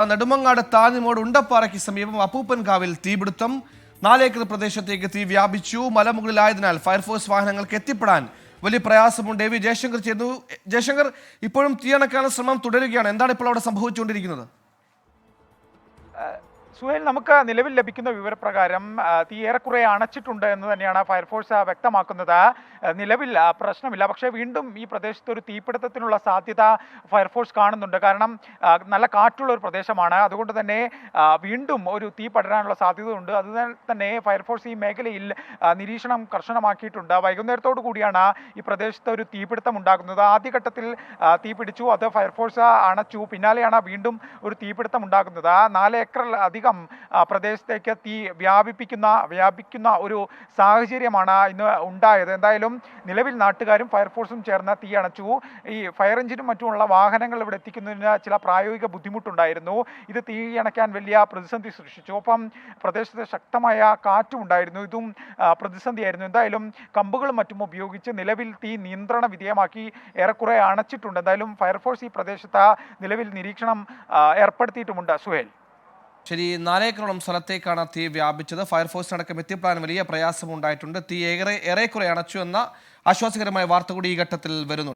നെടുമങ്ങാട് താന്നിമോട് ഉണ്ടപ്പാറയ്ക്ക് സമീപം അപ്പൂപ്പൻകാവിൽ തീപിടുത്തം. 4 ഏക്കർ പ്രദേശത്തേക്ക് തീ വ്യാപിച്ചു. മലമുകളിലായതിനാൽ ഫയർഫോഴ്സ് വാഹനങ്ങൾക്ക് എത്തിപ്പെടാൻ വലിയ പ്രയാസമുണ്ട്. വി ജയശങ്കർ ചേർന്നു. ജയശങ്കർ, ഇപ്പോഴും തീയണക്കാനുള്ള ശ്രമം തുടരുകയാണ്. എന്താണ് ഇപ്പോൾ അവിടെ സംഭവിച്ചുകൊണ്ടിരിക്കുന്നത്? സുഹേൽ, നമുക്ക് നിലവിൽ ലഭിക്കുന്ന വിവരപ്രകാരം തീ ഏറെക്കുറെ അണച്ചിട്ടുണ്ട് എന്ന് തന്നെയാണ് ഫയർഫോഴ്സ് വ്യക്തമാക്കുന്നത്. നിലവിൽ പ്രശ്നമില്ല. പക്ഷേ വീണ്ടും ഈ പ്രദേശത്ത് ഒരു തീപിടുത്തത്തിനുള്ള സാധ്യത ഫയർഫോഴ്സ് കാണുന്നുണ്ട്. കാരണം നല്ല കാറ്റുള്ള ഒരു പ്രദേശമാണ്. അതുകൊണ്ട് തന്നെ വീണ്ടും ഒരു തീ പടരാനുള്ള സാധ്യതയുണ്ട്. അതുപോലെ തന്നെ ഫയർഫോഴ്സ് ഈ മേഖലയിൽ നിരീക്ഷണം കർശനമാക്കിയിട്ടുണ്ട്. വൈകുന്നേരത്തോടു കൂടിയാണ് ഈ പ്രദേശത്ത് ഒരു തീപിടുത്തം ഉണ്ടാകുന്നത്. ആദ്യഘട്ടത്തിൽ തീ പിടിച്ചു, അത് ഫയർഫോഴ്സ് അണച്ചു. പിന്നാലെയാണ് വീണ്ടും ഒരു തീപിടുത്തം ഉണ്ടാകുന്നത്. 4 ഏക്കറിൽ അധികം പ്രദേശത്തേക്ക് തീ വ്യാപിക്കുന്ന ഒരു സാഹചര്യമാണ് ഇന്ന് ഉണ്ടായത്. എന്തായാലും നിലവിൽ നാട്ടുകാരും ഫയർഫോഴ്സും ചേർന്ന് തീ അണച്ചു. ഈ ഫയർ എഞ്ചിനും മറ്റുമുള്ള വാഹനങ്ങൾ ഇവിടെ എത്തിക്കുന്നതിന് ചില പ്രായോഗിക ബുദ്ധിമുട്ടുണ്ടായിരുന്നു. ഇത് തീ അണയ്ക്കാൻ വലിയ പ്രതിസന്ധി സൃഷ്ടിച്ചു. ഒപ്പം പ്രദേശത്ത് ശക്തമായ കാറ്റും ഉണ്ടായിരുന്നു. ഇതും പ്രതിസന്ധിയായിരുന്നു. എന്തായാലും കമ്പുകളും മറ്റും ഉപയോഗിച്ച് നിലവിൽ തീ നിയന്ത്രണ വിധേയമാക്കി ഏറെക്കുറെ അണച്ചിട്ടുണ്ട്. എന്തായാലും ഫയർഫോഴ്സ് ഈ പ്രദേശത്ത് നിലവിൽ നിരീക്ഷണം ഏർപ്പെടുത്തിയിട്ടുമുണ്ട്. സുഹേൽ, ശരി, 4 ഏക്കറോളം സ്ഥലത്തേക്കാണ് തീ വ്യാപിച്ചത്. ഫയർഫോഴ്സിനടക്കം എത്തിപ്പെടാൻ വലിയ പ്രയാസമുണ്ടായിട്ടുണ്ട്. തീ ഏറെക്കുറെ അണച്ചു എന്ന ആശ്വാസകരമായ വാർത്ത കൂടി ഈ ഘട്ടത്തിൽ വരുന്നു.